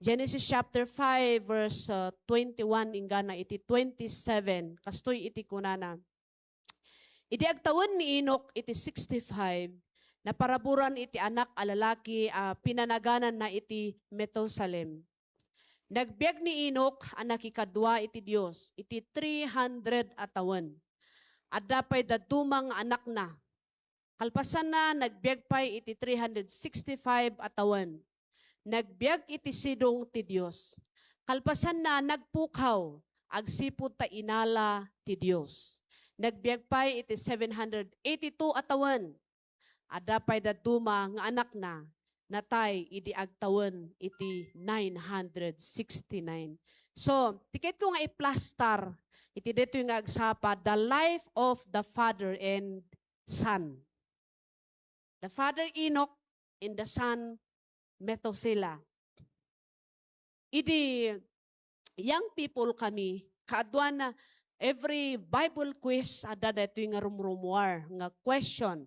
Genesis chapter 5 verse 21 ingana iti 27 kastoy iti kunana. Iti agtawan ni Enoch iti 65 na paraburan iti anak a lalaki pinanaganan na iti Methusalem. Nagbiag ni Enoch ang nakikadwa iti Dios iti 300 atawan. At dapay dadumang anak na. Kalpasan na nagbiag pay iti 365 atawan. Nagbiag iti sidong ti Dios. Kalpasan na nagpukaw agsipud ta inala ti Dios. Nagbiag pay iti 782 atawan. Adapay daduma nga anak na natay iti agtawan iti 969. So, tiket ko nga i-plaster iti dito nga agsapa the life of the father and son. The father Enoch and the son Methuselah. Idi young people kami kaadwa na every Bible quiz ada dito nga rumrumwar nga question.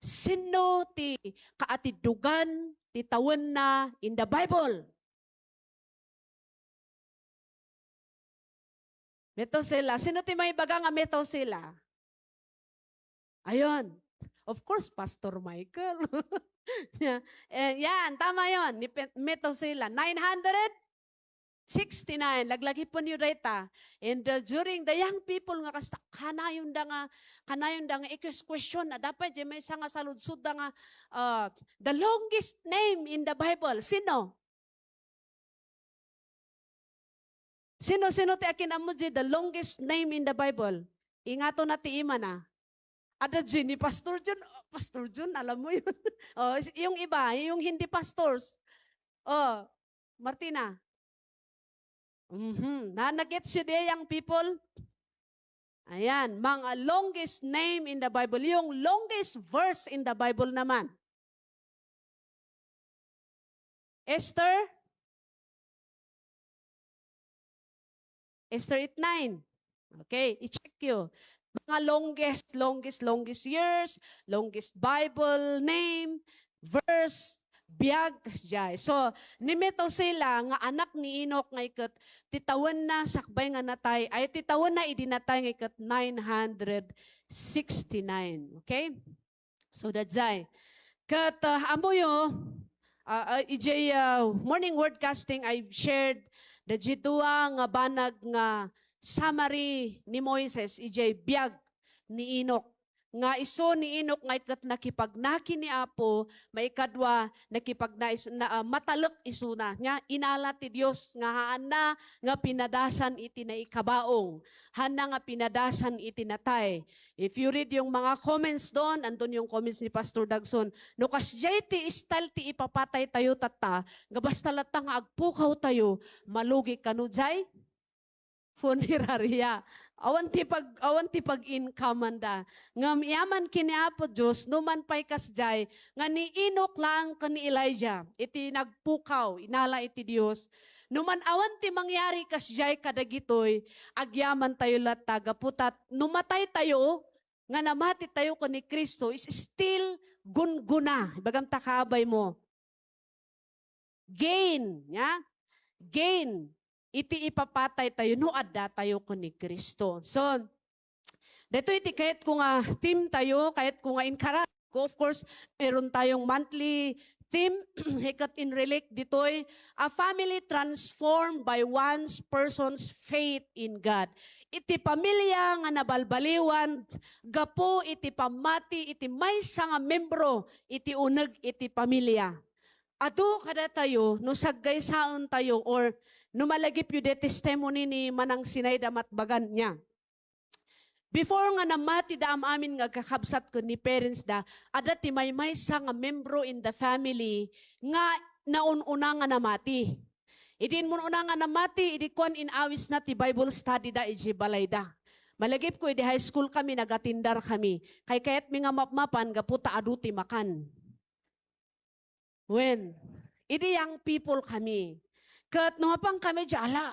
Sino ti kaatidugan ti tawen na in the Bible? Methuselah. Sino ti may baga nga Methuselah? Ayon. Of course, Pastor Michael. Yan, tama yon. Ni Methuselah. 969. Laglagi po niyo data. And during the young people nga kasta, kanayon da nga question na dapat di may isa nga saludsud da nga the longest name in the Bible. Sino? Sino ti akin amo di the longest name in the Bible? Ingato na ti ima na. Ada ni Pastor John. Oh, Pastor John, alam mo yun. Oh, yung iba, yung hindi pastors. Oh, Martina. Na-gets you there, young people? Ayan, mga longest name in the Bible. Yung longest verse in the Bible naman. Esther 8:9. Okay, i-check you. Mga longest years, longest Bible name, verse, biag jay. So, ni Methuselah nga anak ni Enoch nga ikat titawan na sakbay nga natay, ay titawan na idinatay nga ikat 969. Okay? So, that's jay. Kat amoyo, morning wordcasting, I've shared the jidua nga banag nga summary ni Moises, biag ni Enoch. Nga iso ni Enoch nga ikat nakipagnaki ni Apo, maikadwa matalek isuna nya inala ti Dios nga haan na nga pinadasan iti na ikabaong, hana nga pinadasan iti natay. If you read yung mga comments doon, andun yung comments ni Pastor Dagson, no kasjay ti istal ti ipapatay tayo tata, nga basta lata nga agpukaw tayo, malugi kanujay funeraria. Awan ti pag-income da. Nga yaman kini Apo Diyos, numan pa'y kasjay, nga ni Enoch lang kani Elijah, iti nagpukaw, inala iti Diyos. Numan awan ti mangyari kasjay kadagitoy, agyaman tayo lataga putat, numatay tayo, nga namati tayo kani Kristo, is still gunguna. Bagam takabay mo. Gain, ya? Gain. Iti ipapatay tayo, no adda tayo ko ni Kristo. So, dito iti kahit kung team tayo, kahit kung encourage ko, of course, meron tayong monthly theme, hikat in relate dito'y, a family transformed by one person's faith in God. Iti pamilya nga nabalbaliwan, gapo iti pamati, iti maysa nga membro, iti uneg iti pamilya. Ado kada tayo, no saggay saan tayo, or numalagip yu de testimony ni Manang Sinayda matbagan niya. Before nga namati da amin nga kakabsat ko ni parents da, ada ti may sa nga membro in the family nga naununa nga namati. Idin mo una nga namati, idikwan in awis na ti Bible study da, iji balay da. Malagip ko, idi high school kami, nagatindar kami. Kayat mi nga mapmapan, gaputa adu ti makan. When? Idi young people kami. Kat numapang kami jala,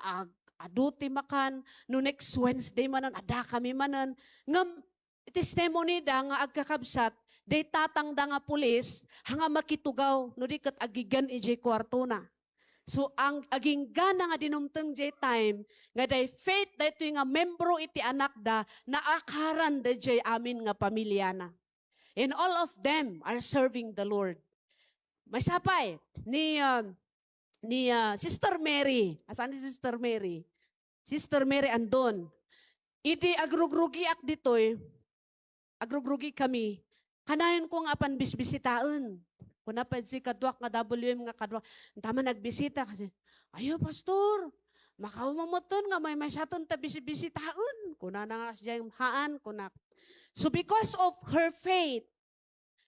aduti makan, no next Wednesday manan, ada kami manan. Ngam, testimony da nga agkakabsat, day tatang da nga pulis, hanga makitugaw, no di kat agigan iji kwarto na. So ang aging gana nga dinumteng jay time nga day faith daytoy nga membro iti anak da naakaran da jay amin nga pamilya na. And all of them are serving the Lord. May sapay ni Sister Mary. Asan ni Sister Mary? Sister Mary andon. Iti agrugrugi ak ditoy. Agrugrugi kami. Kanayon ko nga apan bisbisitaon. Kuna pa si kadwak nga WM nga kadwak. Tama nagbisita kasi, ayo pastor, makaumamuton nga may saton ta bisibisitaon. Kuna na nga siya yung haan, kuna. So because of her faith,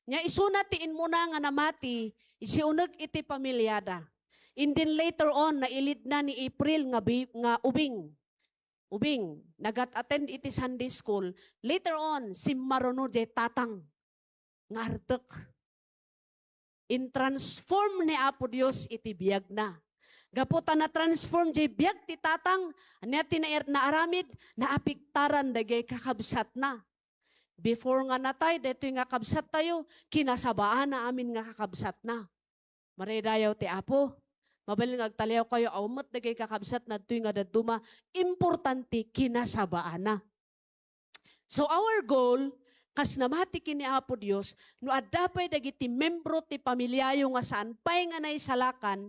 nya isuna tiin muna nga namati, isiunag iti pamilyada. And then later on, nailid na ni April nga ubing. Ubing, nagat-attend iti Sunday school. Later on, si Marono jay tatang. Ngartek. In transform ni Apo Dios iti biyag na. Gaputa na transform jay biyag ti tatang, anya na aramid, naapiktaran dagay kakabsat na. Before nga natay, dito nga kabsat tayo, kinasabaan na amin nga kakabsat na. Maridayaw ti Apo. Mabaling agtaliyaw kayo, awmat dagay kakabsat na ito nga daduma, importante kinasabaan na. So our goal, kas namati kini Apo Dios, no adapay dagiti membro ti pamilyayo nga saan pay nga naisalakan,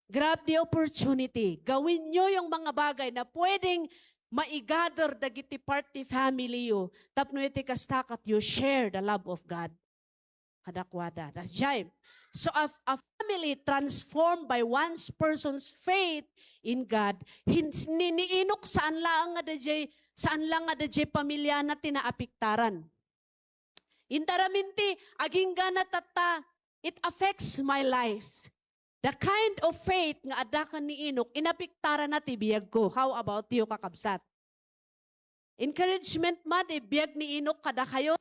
grab the opportunity. Gawin nyo yung mga bagay na pwedeng maigather dagiti party family yo. Tapno iti kastakat you share the love of God. Kadakwada. That's jive. So a family transformed by one person's faith in God, niniinok saan lang nga dajay pamilya na tinaapiktaran. Intaraminti, aging gana tata, it affects my life. The kind of faith nga adakan ni Inok, inapiktaran na ti biyag ko. How about you, kakabsat? Encouragement ma, di biyag ni Inok kada kayo,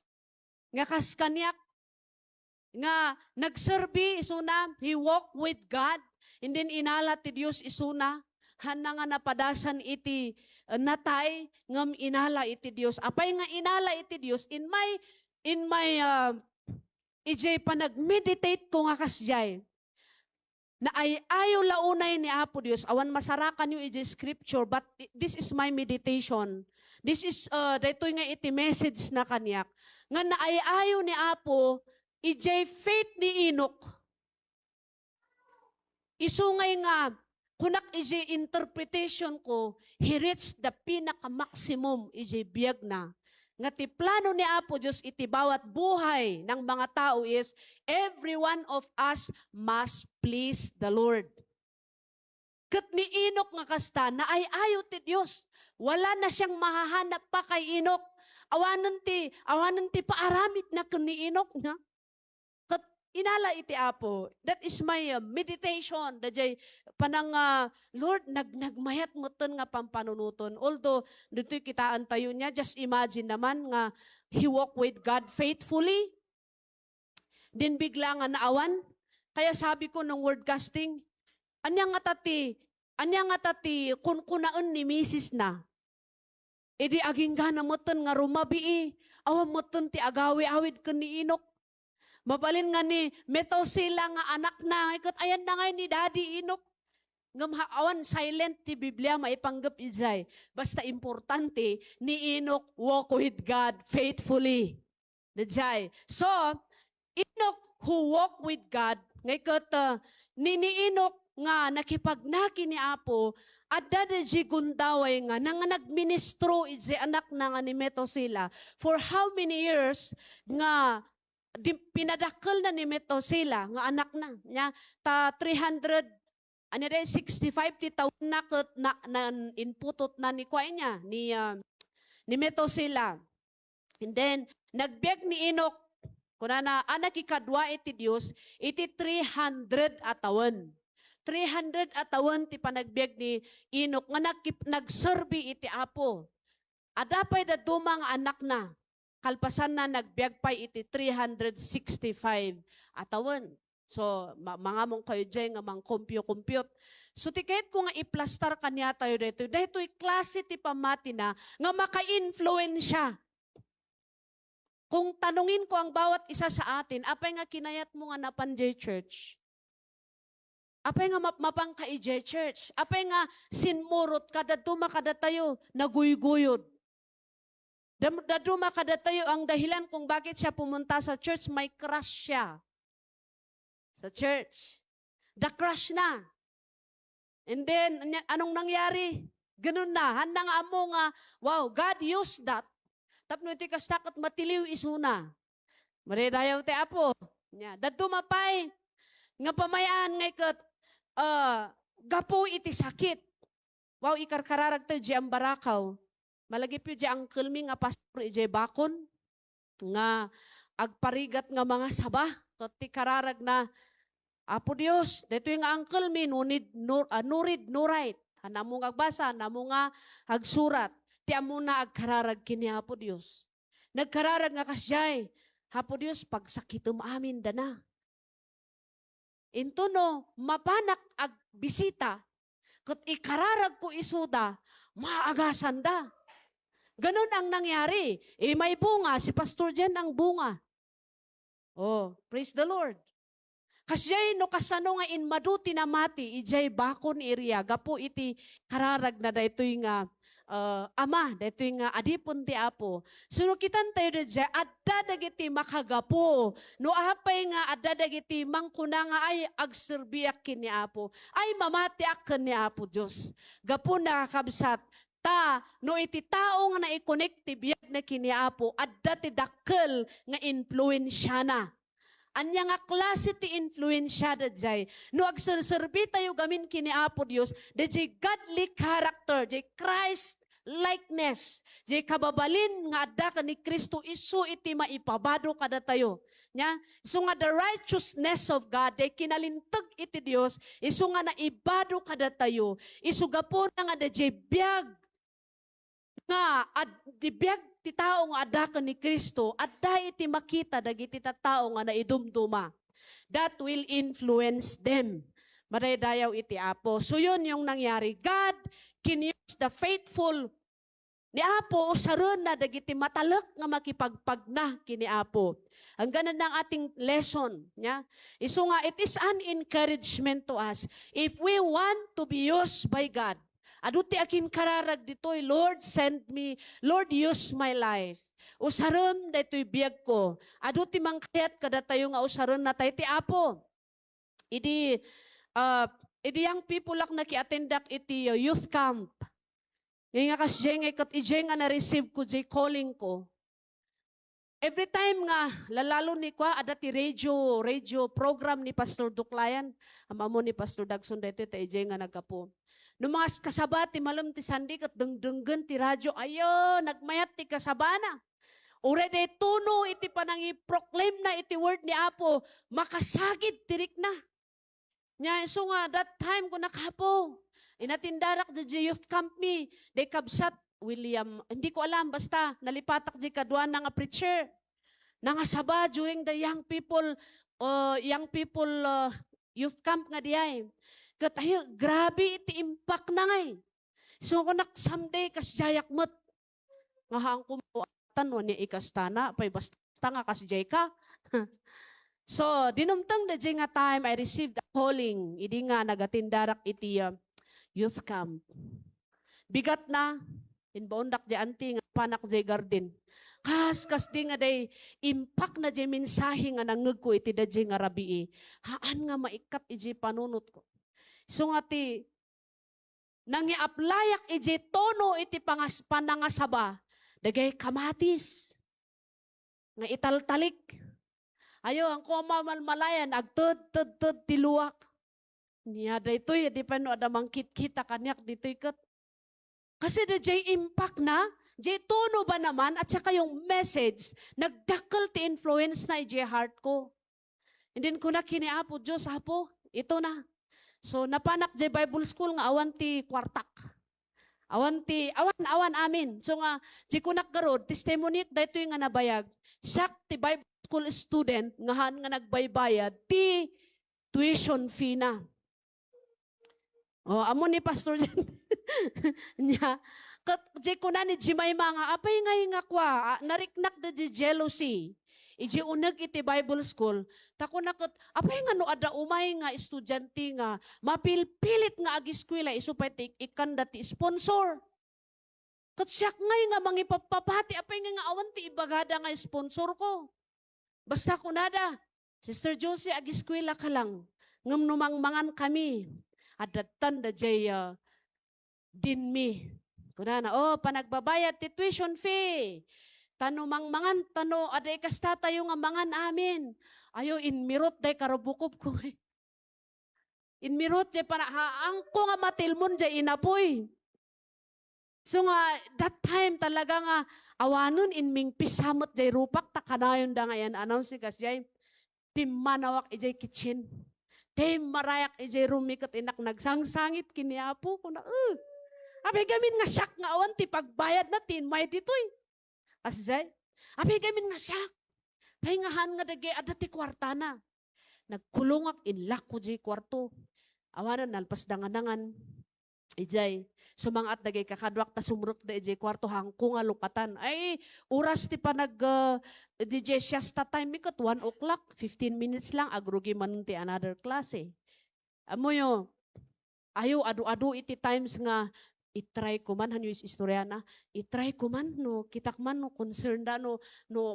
nga kaskanyak, nga nagserbi isuna, he walked with God, and then inala ti Diyos isuna, hana nga napadasan iti natay, ngam inala iti Diyos. Apay nga inala iti Diyos, in my ijay pa nag-meditate ko nga kasjay, na ay ayaw launay ni Apo Dios, awan masarakan yung ijay scripture, but this is my meditation. This is, daytoy nga iti message na kanyak, nga na ay ayaw ni Apo, ijay faith ni Inok. Isungay nga, kunak ijay interpretation ko, he reached the pinaka-maximum ijay biyag na. Nga ti plano ni Apo Diyos iti bawat buhay ng mga tao is every one of us must please the Lord. Kat ni Inok nga kasta na ay ayo ti Diyos. Wala na siyang mahahanap pa kay Inok. Awanan ti paaramid na ni Inok na. Kat inala iti Apo. That is my meditation. Dajay panang Lord, nagmayat mo ton nga pampanunuton. Although, dito'y kitaan tayo niya, just imagine naman nga he walked with God faithfully. Din bigla nga naawan. Kaya sabi ko ng wordcasting, anya nga tati, kun kunaan ni Mrs. na. Edi aging gana mo ton nga rumabii. Awa mo ton ti agawi-awid ka ni Inok. Mabalin nga ni Metosila nga anak na. Ikot ayan na ngayon ni Daddy Inok. Ngamhaawan silent ti Biblia maipanggap izay. Basta importante ni Inok walk with God faithfully. Dajay. So, Inok who walk with God, ngayon ni Inok nga nakipagnaki ni Apo, adda da di gundaway nga nagministro izay anak na nga ni Metosila for how many years nga pinadakkel na ni Metosila nga anak na nya ta 65 ti taon na inputot na ni kuya niya ni Metosila. And then nagbiag ni Inok kunana anak ikadwa iti Dios iti 300 atawan. 300 atawan ti panagbiag ni Inok nga nagserbi iti Apo. Adapay da dumang anak na. Kalpasan na nagbiag pa iti 365 atawan. So, mga mong kayo dyan nga mang compute. So, tikayat ko nga iplastar kanya tayo dito. Dahito'y klase ti pamati na nga maka-influensya. Kung tanungin ko ang bawat isa sa atin, apay nga kinayat mo nga napanjay church? Apay nga mapang ka ije church. Apay nga sinmurot kada tuma kada tayo naguyuguyod. Daduma kada tayo ang dahilan kung bakit siya pumunta sa church, may crush siya sa church. The crush na. And then, anong nangyari? Ganun na. Handang amo nga, wow, God used that. Tapno iti kastakot matiliw isuna. Maridayaw te apo. Daduma pay. Nga pamayaan nga ikat, gapo iti sakit. Wow, ikarkararag tayo di ang barakaw. Malagi po di ang kilmi nga pastor ije bakon. Nga agparigat nga mga sabah. Toti kararag na, Apo Dios, dito yung uncle mi, nurid, nurait. Namo nga agbasa, namo nga agsurat. Ti amo na agkararag kini Apo Dios. Nagkararag nga kasyay. Apo Dios, pagsakitom amin dana. Into no, mapanak ag bisita, kat ikararag ko isuda, maagasan da. Ganon ang nangyari. May bunga, si Pastor Jen ang bunga. Oh, praise the Lord. Kasyay no kasano nga in maduti na mati, ijay bakon area, gapo iti kararag na da ito'y nga ama, da ito'y nga adipon ti apo. So no kitan tayo da dyan, adda dagiti makagapo, no apay nga adda dagiti mangkuna nga ay agserbiak kini apo, ay mamati akken ni apo Diyos. Gapo nakakabsat, no iti tao nga na-connect ti biyak na kini apo, adda ti dakkel nga influensya na. Anya nga klase ti influensya da jay. No agserserbi tayo gamin kini Apo Dios, da jay godly character, jay Christ likeness, jay kababalin nga adda ka ni Kristo isu iti maipabado kada tayo. Nya, isu nga the righteousness of God, day kinalintag iti Dios, isu nga naibado kada tayo, isu gapo na nga da jay biyag nga di biyag ti tao nga adda ni Kristo, adda iti makita dagiti tao nga naidumduma. That will influence them. Madaydayaw iti Apo. So yun yung nangyari. God can use the faithful ni Apo o saron na dagiti matalak nga makipagpagna kini Apo. Ang ganan ng ating lesson. Yeah? Iso nga, it is an encouragement to us. If we want to be used by God, aduti akin kararag ditoy, Lord, send me. Lord, use my life. Usaron ditoy biyag ko. Aduti mangkayat kada tayo nga usaron na tayo ti Apo. Idi yang people lak naki-attendak iti youth camp. Ngayon nga kasjay nga ikat ijay nga na-receive ko, jay calling ko. Every time nga, lalalo ni kwa, adati radio program ni Pastor Duklayan. Amamo ni Pastor Dagson dito, ta ijay nga nagkapo. Nung mga kasaba, ti malam ti sandi, kat dengdenggen ti radyo, ayo, nagmayat ti kasabana. Ure de tuno, iti panang i-proclaim na iti word ni Apo, makasagid tirik na. Nya, so nga, that time ko nakapo, inatindarak di youth camp me, de kabsat, William, hindi ko alam, basta nalipatak di kadwan nga preacher. Nangasaba during the young people youth camp nga diay. Katayo, grabe iti impact na ngay. So ako someday kasjayak mat. Nga haang kumuatan no ni ikastana, pay basta nga kasjay ka. So, dinumtang na nga time, I received a calling. Idi nga nagatindarak iti youth camp. Bigat na, inbaundak di anti nga panak di garden. Kas di nga day impact na di mensahe nga nangeg ko iti da nga rabii. Haan nga maikat iti panunot ko. So nga ti nangi-aplayak iti tono iti panangasaba. Dagay kamatis. Nga italtalik. Ayo, ang kumamalmalayan, agtud tiluak. Niya, daytoy, di pa no, adamang kit-kita kanyak, dito'y kat. Kasi da jay impact na, jay tono ba naman, at saka yung message, nagdakkel ti influence na ijay heart ko. And then ko na kiniapo, Diyos, Apo, ito na. So, napanak jay Bible School nga awan ti kwartak. Awan amin. So nga, jay kunak garod, testimony, daytoy nga nabayag, sak ti Bible School student, ngahan nga nagbaybayad, ti tuition fee na. Oh, amo ni Pastor Jen. Nya, kat jay ko na ni Jimay mga apay ngay nga kwa, nariknak da di jealousy. iji uneg iti Bible school, tako nakot, apay nga no ada umay nga estudyante nga, mapilpilit nga ag-eskwela, iso pa ikan dati sponsor. Kat siyak ngay nga mangipapapati, apay nga awan ti ibagada nga sponsor ko. Basta kunada, Sister Josie, ag-eskwela ka lang, ngam numangmangan kami, adatan da jay dinmi. Kunana, panagbabayad ti tuition fee. Tano mangmangan, tano, aday kasta tayo nga mangan amin. Ayo, inmirot day karabukop ko. Inmirot jay panahaang ko nga matilmon jay inapoy. So nga, that time talaga nga, awanon inming pisamot jay rupak, takanayon da nga yan, announce kas jay, pimanawak ijay kitchen. Tay marayak ijay rumikot inak nagsangsangit kiniapo ko na, Abi gamin nga siyak nga awan ti pagbayad natin, may ditoy. Asizay, abi gamin nga siyak. Pahingahan nga dagi adati kwarta na. Nagkulungak inlak ko di kwarto. Awanan nalpas danganangan. Ijay, sumangat dagi kakadwak ta sumruk da ijay kwarto hangko nga lukatan. Ay, oras ti pa DJ siesta time mikot 1 o'clock, 15 minutes lang agrugi man ti another class eh. Amo yo, ayo adu-adu iti times nga itry ko man hanyo istorya na, itry ko man no, kitak man no, concern da no,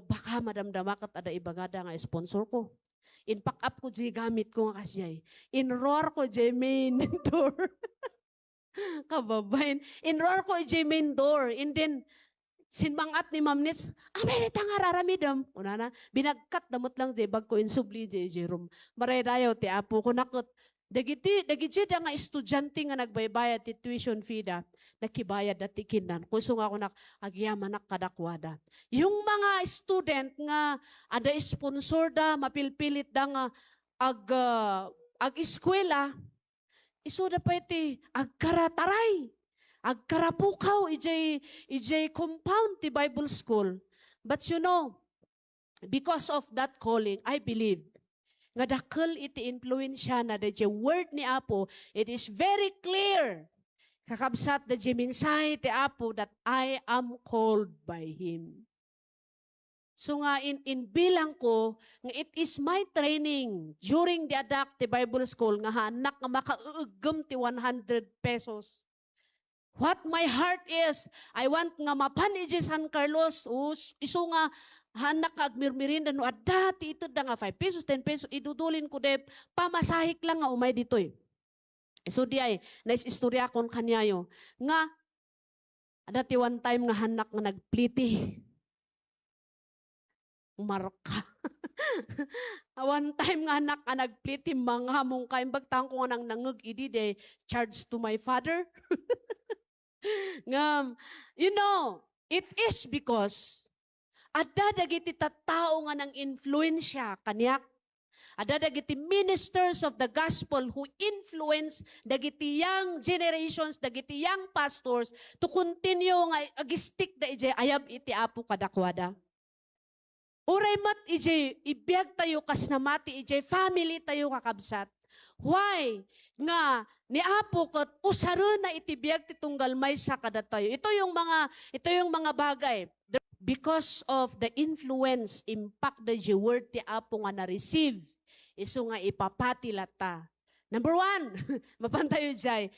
baka madamdamakat ada ibagada nga sponsor ko. In pack up ko di gamit ko nga kasyay. In roar ko di main door. Kababain. In roar ko di main door. And then, sinmangat ni Ma'am Nits, amay nita nga raramidam. Una na, binagkat damot lang di bag ko insubli di room. Maray dayo ti apo ko nakot. Dagiti da nga estudyante nga nagbaybayad ti tuition fee da, nakibayad dati kinan. Kuso nga ako agyaman kadakwada. Yung mga student nga ada sponsor da, mapilpilit da nga ag-eskwela, iso da pa iti agkarataray, agkarapukaw, ijay compound ti Bible school. But you know, because of that calling, I believe, nga dakkel iti influensya na da word ni Apo, it is very clear. Kakabsat da mensahe ti Apo that I am called by Him. So nga in bilang ko, nga it is my training during the Adapt the Bible School nga hanak nga makauugam ti 100 pesos. What my heart is, I want nga mapan iji San Carlos, iso nga hanak kagmirmirinda no dati ito da nga 5 pesos, 10 pesos, idudulin ko de, pamasahik lang nga umay ditoy. So di ay, istorya kon kanyayo, nga, dati one time nga hanak nga nagpliti. Umarka. One time nga hanak nga nagpliti, mga mong kaimbagtang ko nga nang nangag idi de, charge to my father. Ngam, you know, it is because ada dagiti tattao nga ng influensya kanyak. Ada dagiti ministers of the gospel who influence dagiti young generations, dagiti young pastors to continue nga agistik da ije ayab iti Apo kadakwada. Uray mat ije ibiyag tayo kas namati ije family tayo kakabsat. Why? Nga ni Apo ket usaro na itibiyag ti tunggal maysa kada tayo. Ito yung mga bagay. Because of the influence, impact the word ti Apo nga na-receive, iso nga ipapati lata. Number 1, mapantayo jay,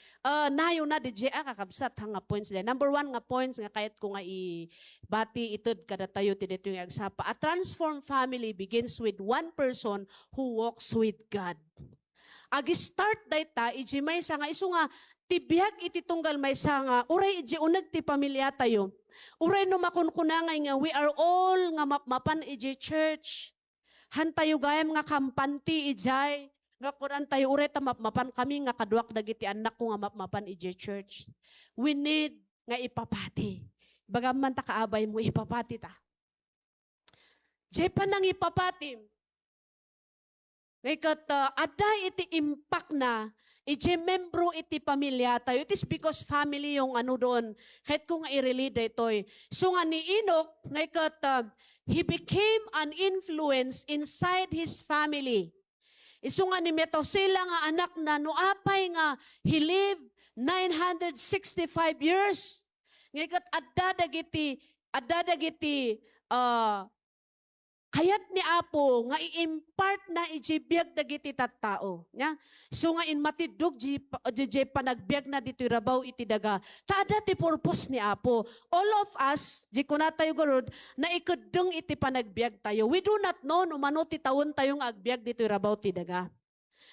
nayo na di jay kakabsat nga points day. Number 1 nga points nga kahit ko nga ibati itod kada tayo ti dito yung agsapa. A transformed family begins with one person who walks with God. Ag-start dayta, iji may nga iso nga, tibiyag iti tunggal may nga, uray iji unag ti pamilya tayo. Uray no makunkunangay nga, we are all nga mapan iji church. Hantayo gayam nga kampanti ijay. Nga kuran tayo uray ta mapan kami nga kadwak dagiti anak ko nga mapan iji church. We need nga ipapati. Bagaman ta kaabay mo ipapati ta. Jay pa nang ipapati. Ngayon, ada iti impact na, iti membro iti pamilya tayo. It is because family yung ano doon. Kahit kung nga i-relate ito'y. So nga ni Enoch, ngayon, he became an influence inside his family. Iso nga ni Metosela nga anak na noapay nga, he lived 965 years. Ngayon, adda dagiti, Kayat ni Apo nga i-impart na ijibiyag dagiti tattao. Nya? So nga in matidog di panagbiag na dito rabaw iti daga. Tada ti purpose ni Apo. All of us, di ko na tayo garod, na ikudong iti panagbiag tayo. We do not know no mano ti tawon tayong agbiag dito rabaw ti daga.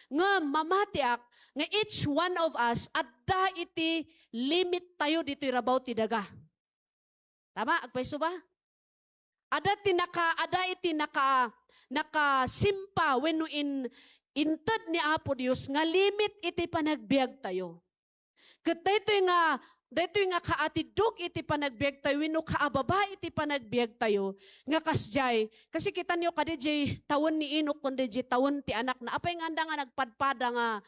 Nga mamatiak, nga each one of us, adda iti limit tayo dito rabaw ti daga. Tama? Agpaiso ba? Ada iti nakasimpa when inted ni Apo Dios nga limit iti panagbiag tayo. Ket daytoy nga kaatidog iti panagbiag tayo wenno kaababa iti panagbiag tayo nga kasjay kasi kita niyo kadijay tawon ni Inok kun dijay tawon ti anak na apay nga anda nga nagpadpada nga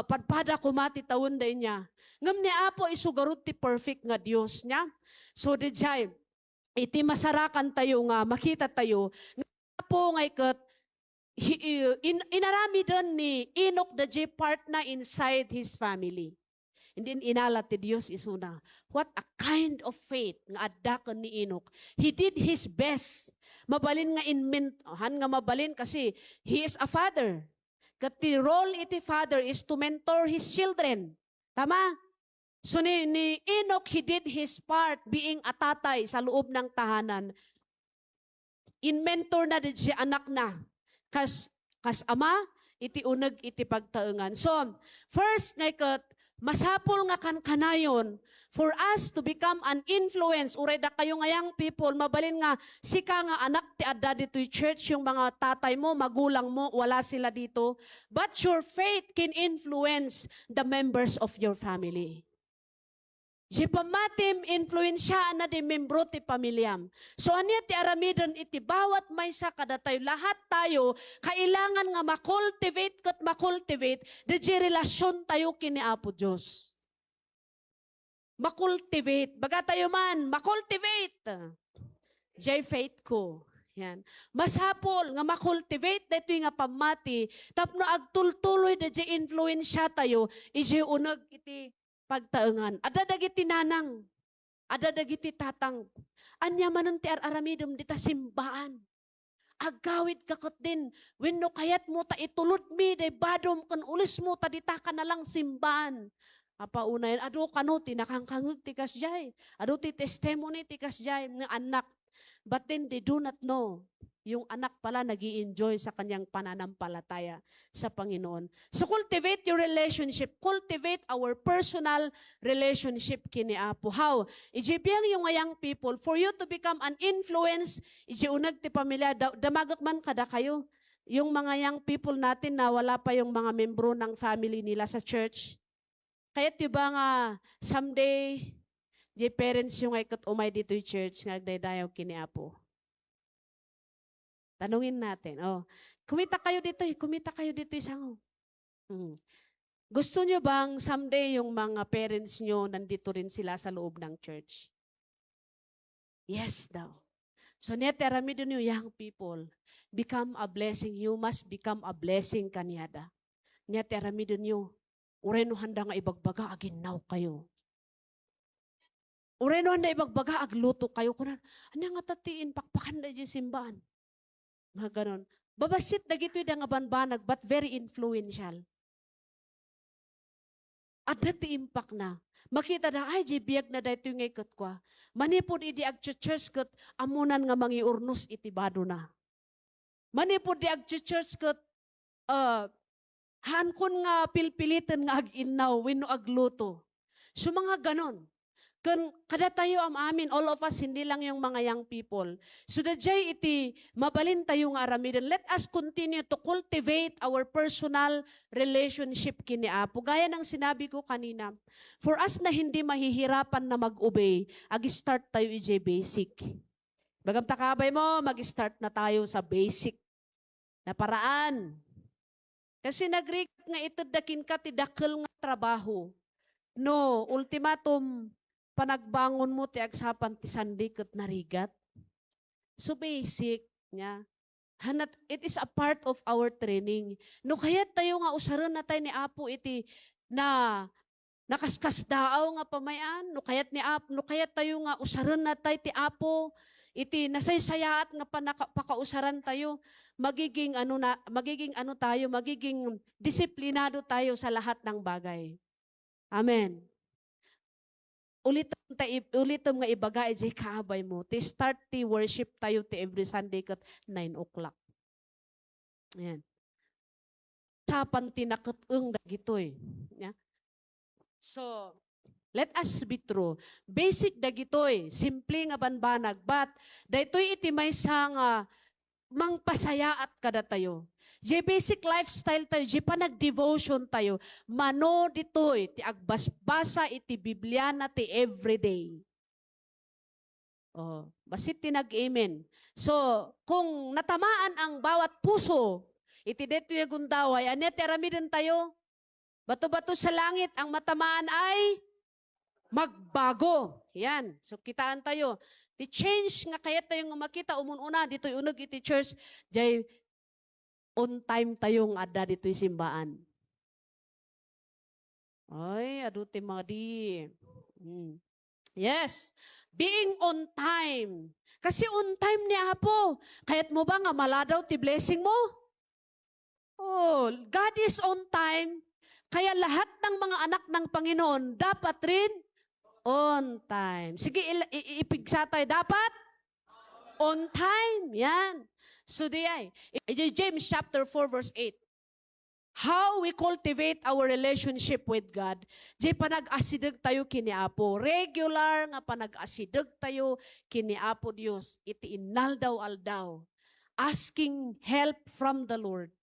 padpada kumati tawon day niya. Ngem ni Apo isugarot ti perfect nga Dios nya. So dijay iti masarakan tayo nga makita tayo nga po nga ikat inarami doon ni Enoch the J part na inside his family. And then inala ti Dios isuna. What a kind of faith nga addakan ni Enoch. He did his best. Mabalin nga han nga mabalin kasi he is a father. Kati role iti father is to mentor his children. Tama? So ni Enoch, he did his part being a tatay sa loob ng tahanan. In-mentor na din siya anak na. Kas ama, iti uneg iti pagtaengan. So, first, masapol nga kanayon for us to become an influence. Uray da kayo ngayang people, mabalin nga, sika nga anak ti adda dito'y church, yung mga tatay mo, magulang mo, wala sila dito. But your faith can influence the members of your family. Di pamatim, influensyaan na di membro ti pamilyam. So anya ti aramidon iti bawat may sa kada tayo. Lahat tayo, kailangan nga makultivate kat makultivate di relasyon tayo kini Apo Diyos. Makultivate. Baga tayo man, makultivate. Di faith ko. Yan. Masapol nga makultivate dito nga pamati tapno agtultuloy di influensya tayo iji unag iti pagtaengan. Ada dagiti nanang. Ada dagiti tatang. Anya manon ti aramidom dita simbaan. Agawid kakot din. Wenno kayat mo ta itulod mi day badom kan ulis mo ta dita ka na lang simbaan. Apaunayan, ado kano ti nakangkangag ti kasjay. Ado ti testimony ti kasjay ng anak. But then they do not know. Yung anak pala nag-i-enjoy sa kanyang pananampalataya sa Panginoon. So cultivate your relationship. Cultivate our personal relationship kini Apo. How? Ijibiyang yung ngayang people, for you to become an influence, ijiunag ti pamilya, damagak man kada kayo. Yung mga young people natin na wala pa yung mga membro ng family nila sa church. Kaya diba nga, someday, di parents yung ikot umay dito yung church, nagdaydayaw kini Apo. Tanungin natin, kumita kayo dito isang. Gusto nyo bang someday yung mga parents nyo nandito rin sila sa loob ng church? Yes daw. So neterami dun yung young people, become a blessing. You must become a blessing kanyada. Neterami dun yung, ureno handa nga ibagbaga, aginaw kayo. Ureno handa ibagbaga, agluto kayo. Kunan, ano nga tatiin, pakpakan na dyan simbaan. Mga ganon. Babasit na gito'y da nga banbanag, but very influential. At dati impact na. Makita na, ay, biyag na dito yung ikot ko. Manipod idi ag-church kot, amunan nga mangiurnos itibado na. Manipod di ag-church kot, hankon nga pilpilitan nga ag-inaw, wino agluto. So mga ganon. Kada tayo amin, all of us, hindi lang yung mga young people. So dadjay iti, mabalin tayo nga aramidon. Let us continue to cultivate our personal relationship kini Apo. Gaya ng sinabi ko kanina, for us na hindi mahihirapan na mag-obey, ag-start tayo iti basic. Bagam takabay mo, mag-start na tayo sa basic na paraan. Kasi nag-react nga ito dakin ka ti dakkel nga trabaho. No, ultimatum, panagbangon mo ti agsapan ti sandikot narigat. So basic nya. It is a part of our training. No kayat tayo nga usaron na tayo ni Apo iti na nakaskas daaw nga pamayan. No kayat tayo nga usaron na tayo ti Apo iti nasaysayaat nga pakausaran tayo, magiging ano tayo, magiging disiplinado tayo sa lahat ng bagay. Amen. Ulitom nga ibaga iti kaabay mo. Ti start ti worship tayo ti every Sunday kat 9 o'clock. Ayan. Sapan tinakateng dagitoy. Yeah. So, let us be true. Basic dagitoy, simple nga banbanag, but daytoy iti maysa nga mangpasayaat kada tayo. Di basic lifestyle tayo, di pa nag-devotion tayo, mano ditoy, ti agbasbasa iti Biblia na ti everyday. Oh, basit tinag-amen. So, kung natamaan ang bawat puso, iti deto yung gundaway, anet eramidin tayo, bato-bato sa langit, ang matamaan ay magbago. Yan. So, kitaan tayo. Ti change nga kaya tayong makita, umununa, dito'y unog iti church, jay on time tayong adda dito'y simbaan. Ay, aduti mga di. Yes. Being on time. Kasi on time ni Apo. Kaya't mo ba nga maladaw ti blessing mo? Oh, God is on time. Kaya lahat ng mga anak ng Panginoon dapat rin on time. Sige, ipigsa tayo. Dapat on time. Yan. So, James chapter 4 verse 8. How we cultivate our relationship with God. Di panag-asideg tayo kini Apo. Regular nga panag-asideg tayo kini Apo Dios. Iti inaldaw-aldaw. Asking help from the Lord.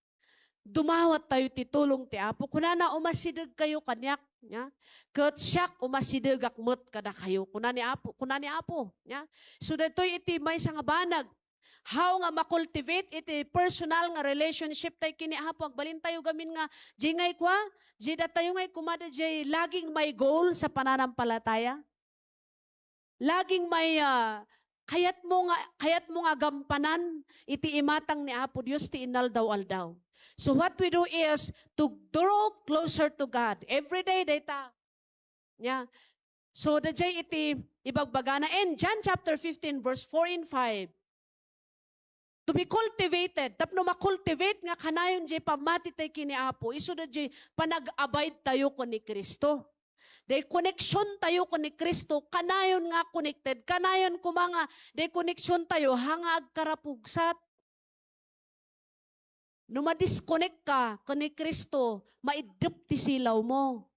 Dumawat tayo titulong ti Apo. Kunana umasideg kayo kanyak. Nya? Kat siyak umasideg akmot kada kayo. Kunani Apo. Nya? So datoy iti may nga banag. How nga makultivate iti personal nga relationship tayo kini Apo. Agbalin tayo gamin nga, di ngay kwa, di da tayo ngay kumada di laging may goal sa pananampalataya. Laging may, kayat mo nga gampanan, iti imatang ni Apo Dios ti inaldaw-aldaw. So what we do is to draw closer to God. Every day, data. Yeah. So dajay iti ibagbagana. And John chapter 15 verse 4 and 5. To be cultivated. Tapno makultivate nga kanayon jay pamati tayo kini Apo. Iso na jay panag-abide tayo ko ni Kristo. Day connection tayo ko ni Kristo. Kanayon nga connected. Kanayon ko mga day connection tayo hangag karapugsat. No ma-disconnect ka ko ni Kristo, maidup ti silaw mo.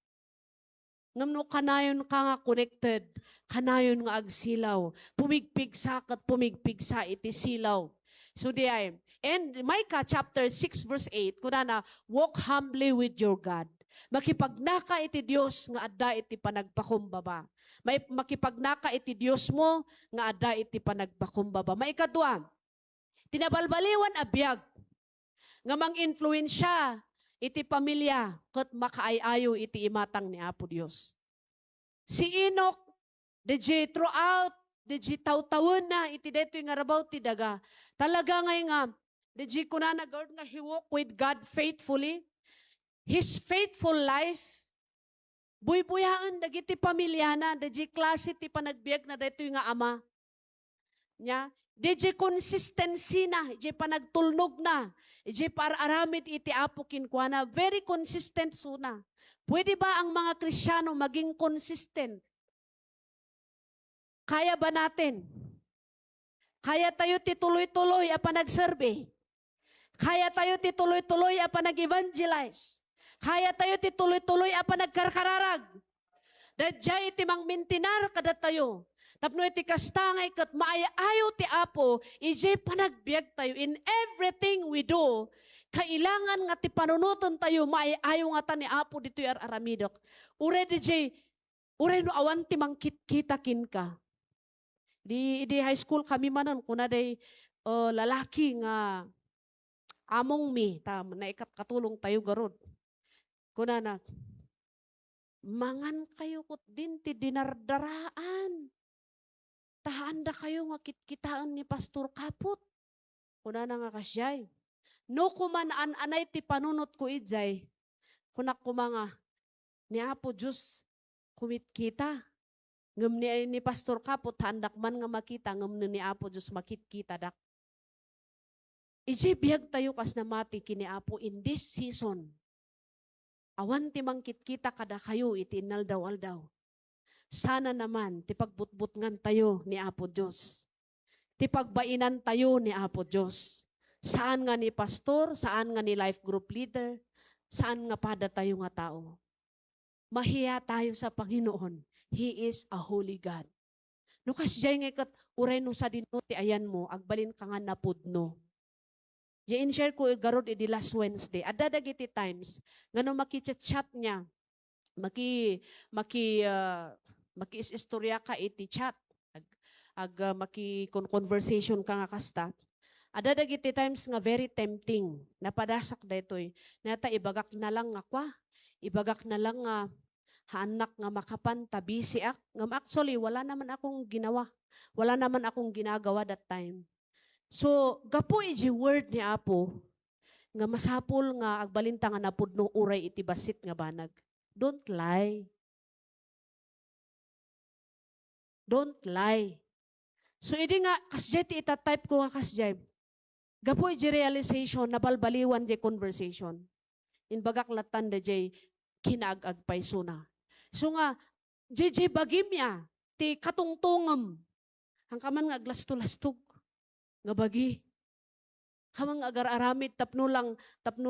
Ngamno kanayon ka nga connected. Kanayon nga agsilaw. Pumigpig sa kat pumigpig sa iti silaw. So and Micah chapter 6 verse 8, kunana, walk humbly with your God. Makipagnaka iti Dios nga adda iti panagpakumbaba. Makipagnaka iti Dios mo nga adda iti panagpakumbaba. Maikadua, tinabalbaliwan abiyag nga mang-influensya iti pamilya ket makaayayo iti imatang ni Apo Dios. Si Enoch, throughout taw-tawon na iti detoy nga rabaw ti daga. Talaga ngay nga, kunana God nga he walk with God faithfully. His faithful life, buy-buyaan dagiti pamilyana, klase ti panagbiag na detoy nga ama. Nya, consistency na, panagtulnog na, para-aramid iti Apo kinkwana, very consistent suna. Pwede ba ang mga Kristyano maging consistent? Kaya ba natin? Kaya tayo tituloy-tuloy a panag-survey. Kaya tayo tituloy-tuloy a panag-evangelize. Kaya tayo tituloy-tuloy a panagkarkararag. Dadya iti mangmintinar kada tayo. Tapno iti kastangay kat maayayo ti Apo, ije panagbiag tayo. In everything we do, kailangan nga ti panunutan tayo, maayayo nga ta ni Apo dito aramidok. Ure no awan ti mangkit-kitakin ka. Di high school kami manon, kuna day lalaki nga among mi, naikat katulong tayo garod. Kuna na, mangan kayo kot din ti dinardaraan. Tahanda kayo nga kitkitaan ni Pastor Kaput. Kuna na nga kasyay. No kumanaan anay ti panunot ko ijay. Kunak ko mga ni Apo Diyos kumit kita. Ngam ni Pastor Kapot, handak man nga makita, ngam ni Apo Diyos makitkita dak. Ije biyag tayo kas namati kini Apo in this season. Awan ti mangkitkita kada kayo iti inaldaw-aldaw. Sana naman ti pagbutbutngan tayo ni Apo Diyos. Ti pagbainan tayo ni Apo Diyos. Saan nga ni pastor, saan nga ni life group leader, saan nga pada tayo nga tao. Mahiya tayo sa Panginoon. He is a holy God. No kasjay nga kat uray no sa dinuti ayan mo, agbalin ka nga napudno. Diyan share ko garod iti last Wednesday. Adadag iti times, nga no makichat niya, maki-istorya ka iti chat. Maki-conversation ka nga kasta. Adadag iti times nga very tempting. Napadasak da ito'y. Nata ibagak na lang ako. Ibagak na lang nga haanak nga makapan tabi siak. Ngam actually, wala naman akong ginawa. Wala naman akong ginagawa that time. So, gapo iji word ni Apo, nga masapol nga agbalinta nga napudno uray iti basit nga banag. Don't lie. Don't lie. So, idi nga, kasjay ti itatype ko nga kasjay. Gapo iji realization, nabalbaliwan di conversation. In bagak latan da jay kinaag-agpay suna. So nga, jay bagim ya, ti katungtungam. Ang kaman nga aglasto-lastog. Nga bagi. Kamang agar-aramid, tapno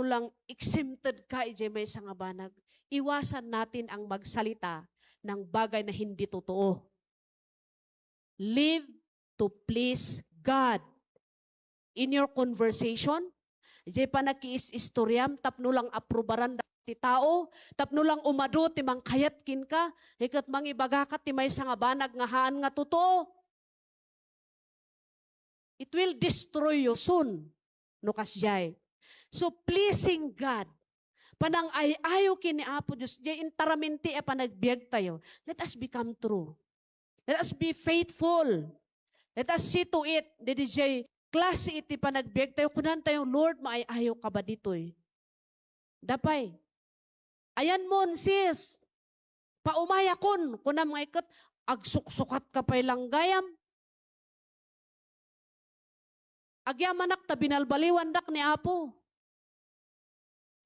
lang exempted ka ije may nga banag. Iwasan natin ang magsalita ng bagay na hindi totoo. Live to please God. In your conversation, ije pa nakiis-istoryam, tapno lang aprobaran ti tao, tapno lang umado ti mangkayat kin ka, ikat mangibagakat ti may nga banag nga haan nga totoo. It will destroy you soon. No kasjay. So pleasing God. Panang ayaw kini Apo Diyos. Jay intaraminti e panagbiag tayo. Let us become true. Let us be faithful. Let us see to it. Didi jay klase iti panagbiag tayo. Kunan tayo, Lord, maayaw ka ba dito'y? Dapay. Ayan mo, sis. Paumayakon. Kunam nga ikat, agsuksukat ka pa'y langgayam. Agyamanak ta binalbaliwan dak ni Apo.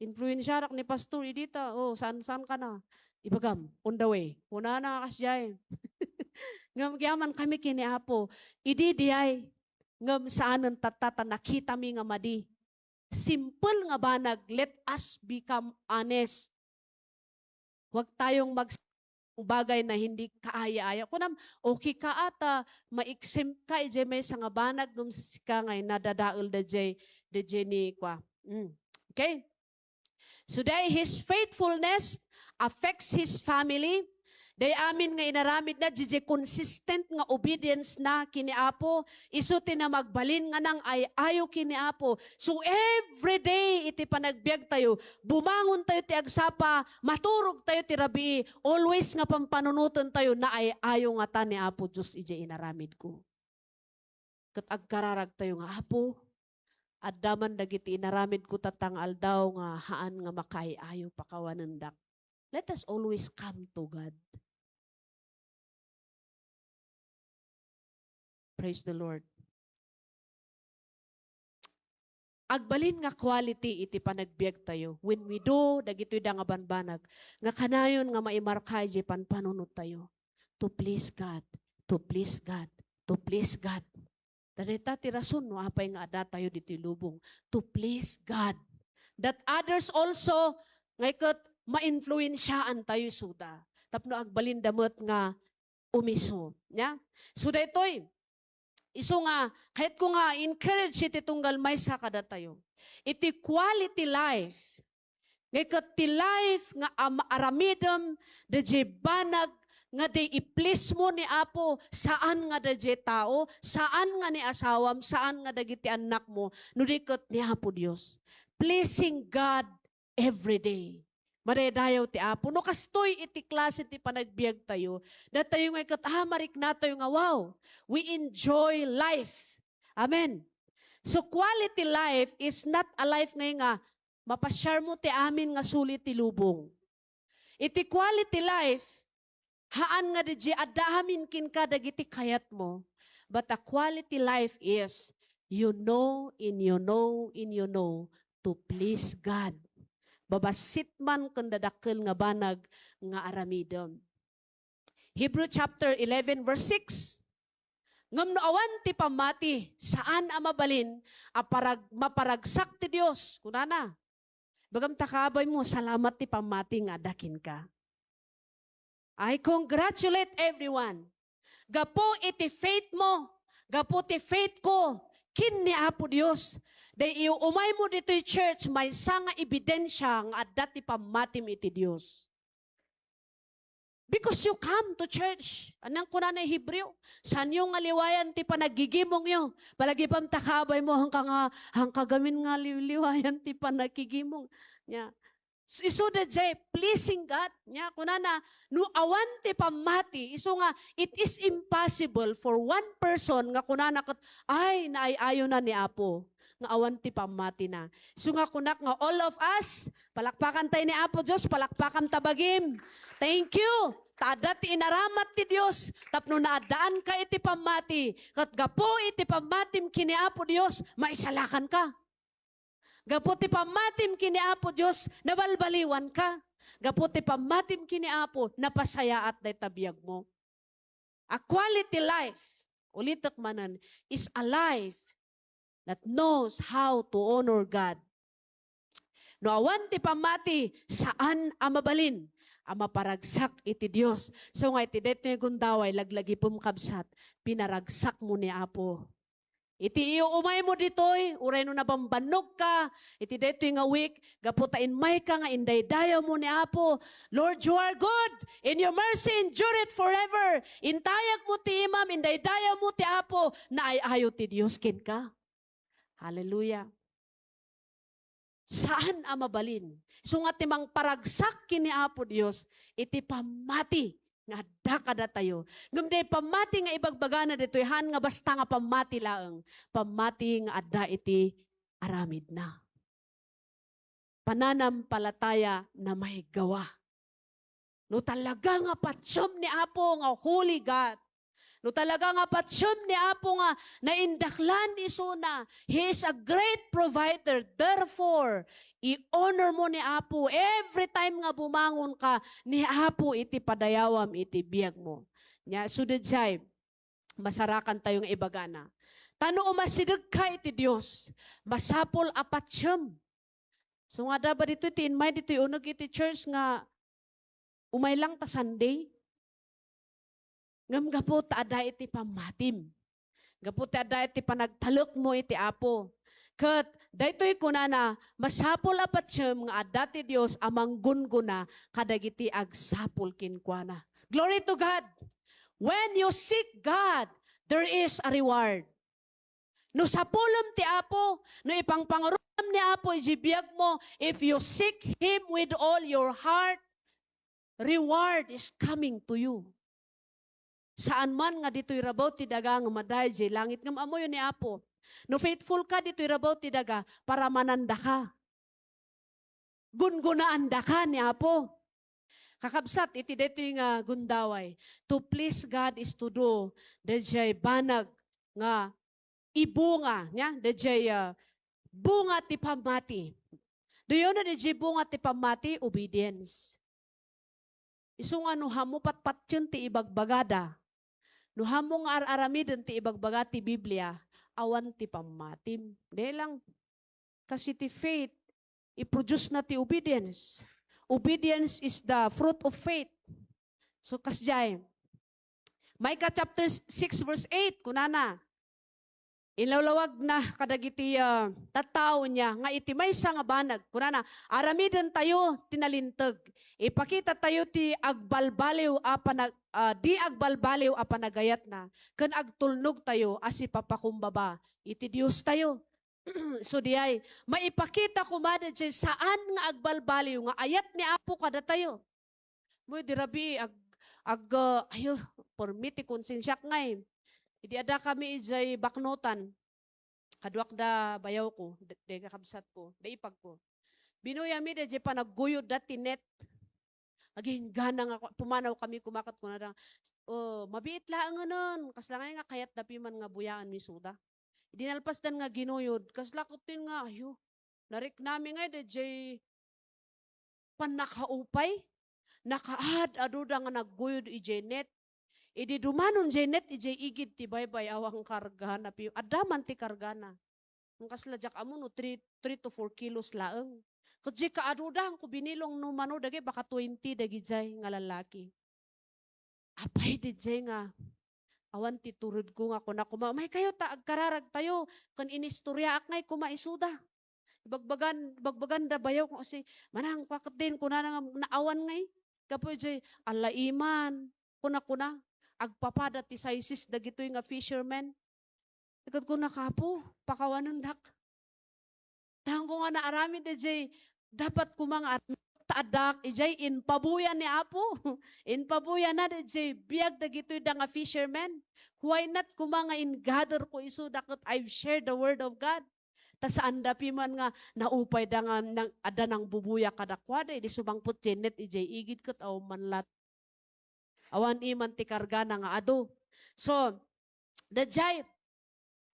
Influensya dak ni Pastor Edita. Oh, saan ka na? Ibagam, on the way. Una na kasjay. Ngam gyaman kami kini Apo. Idi diay. Ngam saanan tatata nakita mi nga madi. Simple nga banag. Let us become honest. Huwag tayong bagay na hindi kaaya-aya. Kunam, okay ka ata, ma-exempt ka, ije may nga banag, nung ka ngay, nadadaol da jay ni kwa. Okay? So, dahil his faithfulness affects his family. Dahil amin nga inaramid na, jije consistent nga obedience na kini Apo, isuti na magbalin nga nang ay ayo kini Apo. So every day iti panagbiag tayo, bumangon tayo ti agsapa, maturog tayo ti rabi, always nga pampanunutan tayo na ay ayo nga ta ni Apo Diyos ije inaramid ko. Kat agkararag tayo nga Apo, addaman dagiti inaramid ko tatang aldaw nga haan nga makay ayo pakawanendak. Let us always come to God. Praise the Lord. Agbalin nga quality iti panagbiag tayo. When we do, dagito'y da nga banbanag. Nga kanayon nga maimarkay di panpanunod tayo. To please God. To please God. To please God. Danita ti rason no apay nga ada tayo dito'y lubong. To please God. That others also ngaykot ma-influensyaan tayo suda. Tapno agbalin damot nga umiso. Yeah? Suda ito'y iso nga, kahit ko nga encourage iti tunggal may sa kada tayo. Iti quality life. Ngayon ti life nga aramidam da jay banag nga day i-please mo ni Apo saan nga da jay tao, saan nga ni asawam, saan nga dagiti anak mo, nudikot ni Apo Dios. Pleasing God every day. Madaydayaw ti Apo. No kastoy iti klase ti panagbiag tayo. Dat tayo nga ikat, marik na tayo nga, wow, we enjoy life. Amen. So quality life is not a life ngayon nga, mapasyar mo ti amin nga sulit ti lubong. Iti quality life, Haan nga DJ, adahamin kin ka dagiti kayat mo. But a quality life is, you know, to please God. Babasit man kung dadakkel nga banag nga aramidon. Hebrew chapter 11 verse 6. Ngam awan ti pamati, saan amabalin, maparagsak ti Dios. Kunana, bagam takabay mo, salamat ti pamati nga dakin ka. I congratulate everyone. Gapo iti faith mo, gapo ti faith ko, kin ni Apo Dios. Day umay mo dito'y church, may sanga ebidensya nga adda ti pamatim iti Dios. Because you come to church. Anang kuna na Hebreo. San yung ngaliwayan ti panagigimong yo. Palagi pam takabay mo hangka gamin nga liwayan ti panagigimong. Yeah. Iso da jay, pleasing God. Yeah, kuna na, no awan ti pamati. Iso nga, it is impossible for one person nga kuna na, ay, naayayo na ni Apo. Nga awan ti pamati na. So nga kunak nga all of us, palakpakan tayo ni Apo Diyos, palakpakan tabagim. Thank you. Tada ti inaramat ti Diyos, tapno naadaan ka iti pamati. Kat gapo iti pamatim kini Apo Diyos, maisalakan ka. Gapo ti pamatim kini Apo Diyos, nabalbaliwan ka. Gapo ti pamatim kini Apo, napasayaat na tabiyag mo. A quality life, ulitak manan, is a life that knows how to honor God. No awan ti pamati, saan amabalin? Amaparagsak iti Dios. So nga iti deto yung gundaway, laglagi pumkabsat, pinaragsak mo ni Apo. Iti iyo umay mo ditoy, uray no nabambanog ka, iti deto yung week, gaputain may ka nga inday-dayaw mo ni Apo. Lord, you are good, in your mercy endure it forever. Intayag mo ti imam, inday-dayaw mo ti Apo, na ay ayo ti Dios kin ka. Hallelujah. Saan amabalin? So nga timang paragsak kini Apo Dios, iti pamati nga dakada tayo. Ngumday pamati nga ibagbagana dito, han nga basta nga pamati laeng, pamati nga adda iti aramid na. Pananampalataya na may gawa. No talaga nga patsyom ni Apo nga holy God. No talaga nga patsyom ni Apo nga naindaklan isuna. He is a great provider. Therefore, i-honor mo ni Apo. Every time nga bumangon ka, ni Apo iti padayawam iti biyag mo. Nya, sudod jay, masarakan tayong ibagana. Tano umasidag ka iti Diyos. Masapol apatsyom. So nga dapat dito iti inmay dito unag iti church nga umay lang ta Sunday. Ngam gapot ada iti pamatim. Gapot ada iti panagtalok mo iti Apo. Kat daytoy kunana masapol apatsyem nga adda ti Dios amang gunguna kadagiti agsapol kinkwana. Glory to God. When you seek God, there is a reward. No sapulom ti Apo, no ipangpangaruam ni Apo ijibiyag mo, if you seek Him with all your heart, reward is coming to you. Saan man nga dito'y rabaw ti daga nga maday di langit ngam amoy ni Apo. No faithful ka dito'y rabaw ti daga para mananda ka. Gungunaan ka ni Apo. Kakabsat iti dito'y nga gundaway. To please God is to do dejay banag nga ibunga nya dejay bunga ti pamati. Do you know dejay bunga ti pamati? Obedience. Isu nga no hamo patpatyon ti ibagbagada. No hamong aramidon ti ibagbaga ti Biblia, awan ti pamatim. Dahil lang, kasi ti faith, i-produce na ti obedience. Obedience is the fruit of faith. So kasjay, Micah chapter 6 verse 8, kunana, inlawlawag na kadagiti tattao niya, nga iti maysa nga banag, kunana, aramidon tayo tinalintag, ipakita tayo ti agbalbaliw di agbalbaliw a panagayat na, kan agtulnog tayo asi papakumbaba, iti Dios tayo. So diay, maipakita kumada dyan saan nga agbalbaliw, nga ayat ni Apo kada tayo. Mo di rabi, ayo, pormiti konsensyak ngay. Idi ada kami ijay baknotan, kaduak da bayaw ko, de kakabsat ko, da ipag ko. Binuyami da jay panagguyod da tinet. Aging nga pumanaw kami kumakat ko na lang. Oh, mabiit lang nun. Kasla nga kayat dapi man nga buyaan mi suda. Dinalpas dan nga ginuyod. Kaslakotin nga ayo. Narik namin nga DJ pan nakaupay. Nakaad aduda nga nagguyod ijenet. Idi dumanon jenet ije igid ti baybay awang karga na pi. Adaman ti karga na. Ang kasladyak amo no 3 to 4 kilos laeng. Kudji ka adudang ko binilong no mano dagi baka 20 dagi jay nga lalaki. Apay di jay nga awan ti turod ko nga kuna kuma. May kayo ta agkararag tayo kan inistorya ak ngay kumaisuda. Bagbagan da bayaw ko kasi manang pakit din kuna nga naawan ngay. Kapoy jay alaiman kuna agpapada ti sizes dagitoy nga fisherman. Ikot ko na kapo pakawanan dak. Tang ko nga naarami da jay dapat kumang at taadak ijay in pabuyan ni Apo. In pabuyan na ijay biag dagitoy da nga fisherman. Why not kumanga in gather ko iso dakot I've shared the word of God. Ta saan dapi man nga naupay da nga nang ada nang bubuya kadakwada di subangput jenet ijay igid ket aw manlat. Awan iman ti karga na nga ado. So, dajay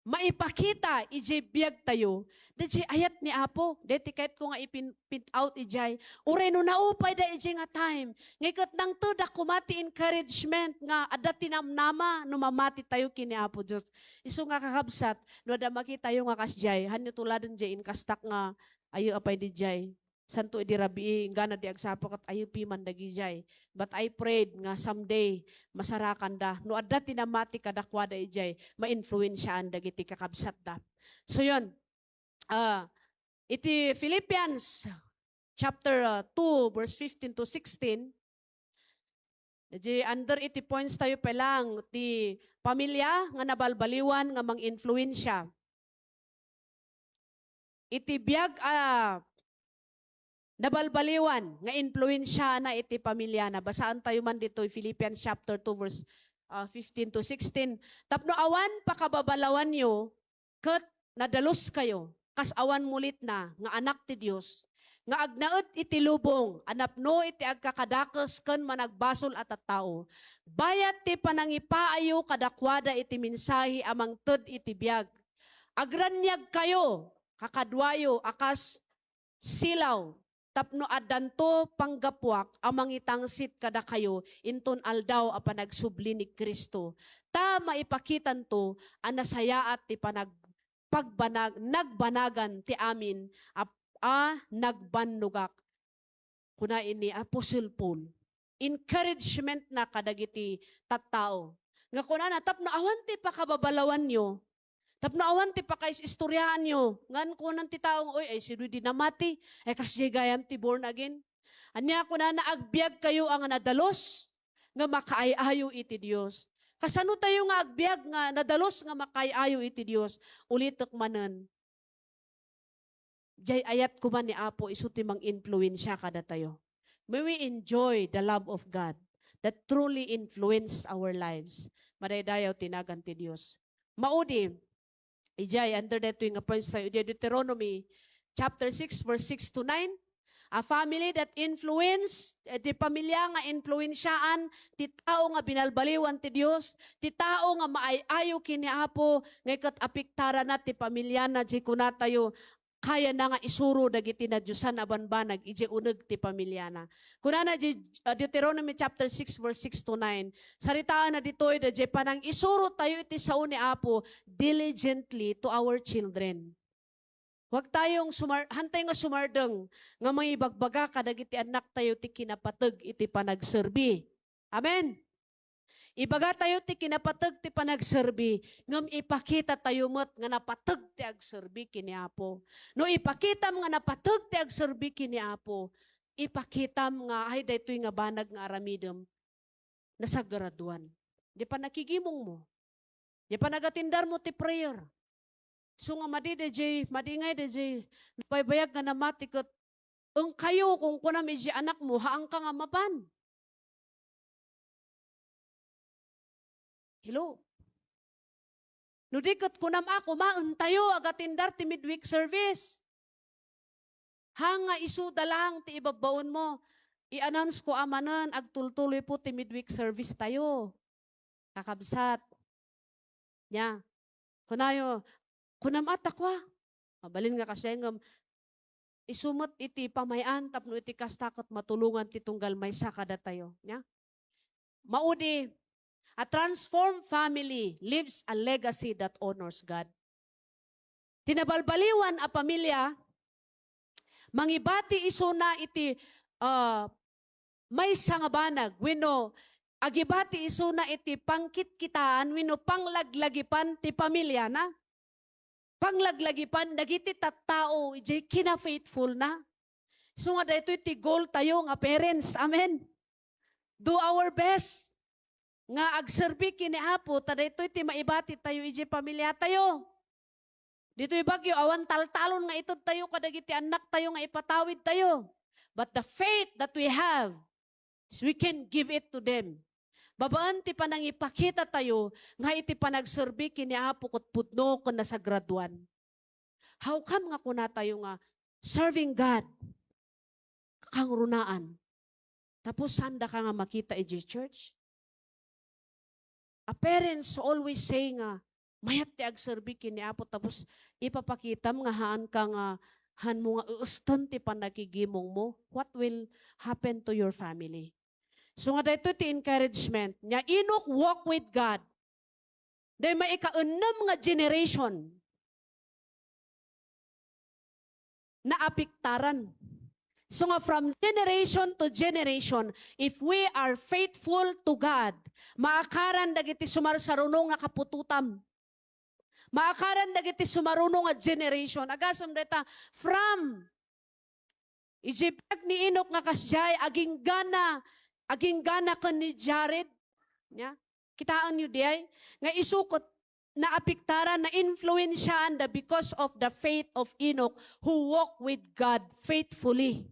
maipakita ijay biag tayo, dajay ayat ni Apo, deti kahit ko nga ipin out ijay, uray no naupay da ijay nga time, ngikot nang tudak kumati encouragement nga ada tinamnama no mamati tayo kini Apo Diyos. Iso nga kakabsat, no ada makita tayo nga kasjay, hanyo tuladan jay in kastak nga, ayo apay di jay. Santo idi rabi nga na di agsapo kat ayo piman dagi jay. But I prayed nga someday masarakan da. No adda tinamati kadakwada ijay ma-influensyaan dagiti kakabsat da. So yun. Iti Philippians chapter 2 verse 15 to 16. Di under iti points tayo pa lang ti pamilya nga nabalbaliwan nga mang-influensya. Iti biag nabalbaliwan nga influensya na iti pamilya na. Basaan tayo man dito Philippians chapter 2 verse 15 to 16. Tapno awan pakababalawan nyo ket nadalos kayo kas awan mulit na nga anak ti Dios nga agnaet iti lubong anapno iti agkakadakes ken managbasol at tao. Bayat ti panangipaayo kadakwada iti mensahe amang ted iti biag. Agranyag kayo kakadwayo akas silaw tapno addanto panggapwak amang itangsit kada kayo inton aldaw a panagsubli ni Kristo. Ta maipakitan to anasayaat ti nagbanagan ti amin nagbanugak. Kuna ini Apostle Paul. Encouragement na kadagiti tattao. Nga kuna na tapno awan ti pakababalawan nyo. Tapno awan ti pakais istoryaan nyo. Ngan kunan ti taong, oy, ay si Rudy namati. Ay kasjay gayam ti born again. Anya ko na naagbiag kayo ang nadalos nga makaayayo iti Dios. Kasano tayo nga agbiag nga nadalos nga makaayayo iti Dios. Ulitok manen. Jay ayat ko man ni Apo iso ti mang influensya kada tayo. May we enjoy the love of God that truly influence our lives. Madaydayaw tinagan ti Dios. Maudi, ijay, under that nga points tayo, Deuteronomy chapter 6, verse 6 to 9. A family that influence, ti pamilya nga influensyaan, ti tao nga binalbaliwan ti Dios, ti tao nga maayayo kini Apo, ngaykat apiktara na ti pamilya na di kuna tayo, kaya na nga isuro dagiti na Diyosan abanbanag, ije uneg ti pamilya na. Kuna na Deuteronomy chapter 6, verse 6 to 9, saritaan na ditoy, da panang isuro tayo iti sao ni Apo, diligently to our children. Huwag tayong hantay nga sumardeng nga may ibagbaga kadagiti anak tayo ti kinapateg iti panagserbi. Amen. Ibaga tayo ti kinapateg ti panagserbi ngem ipakita tayo met nga napateg ti agserbi kini Apo. No ipakitam nga napateg ti agserbi kini Apo, ipakitam nga ay daytoy nga banag nga aramidem nasagraduan. Di pa nakigimong mo. Di pa nagatindar mo ti prayer. So nga madingay DJ, napaybayag nga namatikot, ang kayo kung kunam iji anak mo, haang ka nga mapan. Hello? Nudikot kunam ako, maan tayo, agatindar ti midweek service. Hanga isuda lang ti ibabaon mo. i-announce ko amanan, agtultuloy po ti midweek service tayo. Kakabsat. Nya. Kunayo, kunamat akwa. Mabalin nga kasi ngam, isumot iti pamayan, tapno iti kastakot matulungan ti tunggal may sakada tayo. Nya. Maudi, a transformed family leaves a legacy that honors God. Tinabalbaliwan a pamilya, mangibati iso na iti may sangabanag, wino, agibati iso na iti pangkitkitaan, wino panglaglagipan ti pamilya na. Panglaglagipan, dagiti tattao, iti kina-faithful na. So nga dito iti goal tayo nga parents, amen. Do our best. Nga agserbi kini Apo, tada ito iti maibati tayo, iti pamilya tayo. Dito ibagyo, awan taltalon nga ito tayo, kadagiti anak tayo nga ipatawid tayo. But the faith that we have, is we can give it to them. Babaan ti panang ipakita tayo, nga iti panagserbi kini Apo ket pudno ken nasa graduan. How come nga kuna tayo nga serving God, kang runaan. Tapos sanda ka nga makita iti church? A parents always say nga, mayat ti agserbi kini Apo, tapos ipapakitam nga haan ka nga, han mo nga uston ti panakigimong mo, what will happen to your family? So nga dito ti encouragement niya, Enoch walk with God. Dahil may ika-6 nga generation na apiktaran. So nga from generation to generation, if we are faithful to God, maakaran dagiti sumarsarunong nga kapututam. Maakaran dagiti sumarunong nga generation. Agasam deta, from Ijipag ni Enoch nga kasjay, aging gana ka ni Jared. Yeah? Kitaan nyo diay? Nga isukot na apiktaran, na influensyaan because of the faith of Enoch who walked with God faithfully.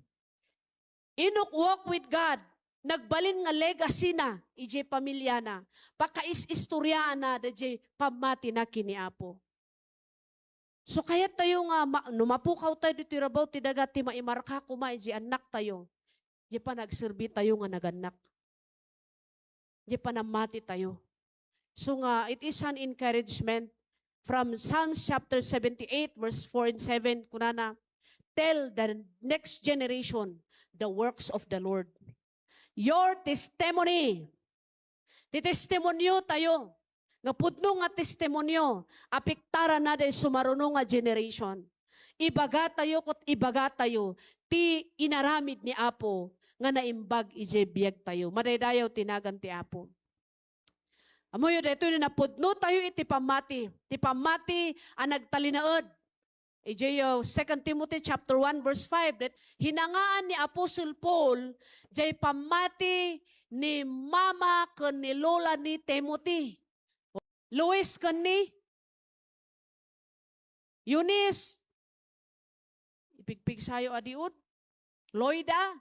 Enoch walked with God. Nagbalin nga legacy na, ije pamilya na. Pakais-istoryaan na, ije pamati na kini Apo. So kaya tayo nga, numapukaw tayo dito rabaw, tidaga, ti maimarka kuma, ije anak tayo. Di pa nagserbi tayo nga naganak. Di pa namati tayo. So nga, it is an encouragement from Psalms chapter 78, verse 4 and 7, kunana, tell the next generation the works of the Lord. Your testimony. Titestimonyo tayo. Nga pudno nga testimonyo, apiktara na dahil sumarunong nga generation. Ibaga tayo kot ibaga tayo, ti inaramid ni Apo, nga naimbag ije biyag tayo. Madaydayaw tinagan ti Apo. Amoyo dito na pudno tayo iti pamati. Ti pamati ang nagtalinaod. Ije 2 Timothy chapter 1 verse 5, that hinangaan ni Apostle Paul, jay pamati ni mama ken ni lola ni Timothy. Luis ken ni Eunice. Ipigpig sayo adiud. Loida.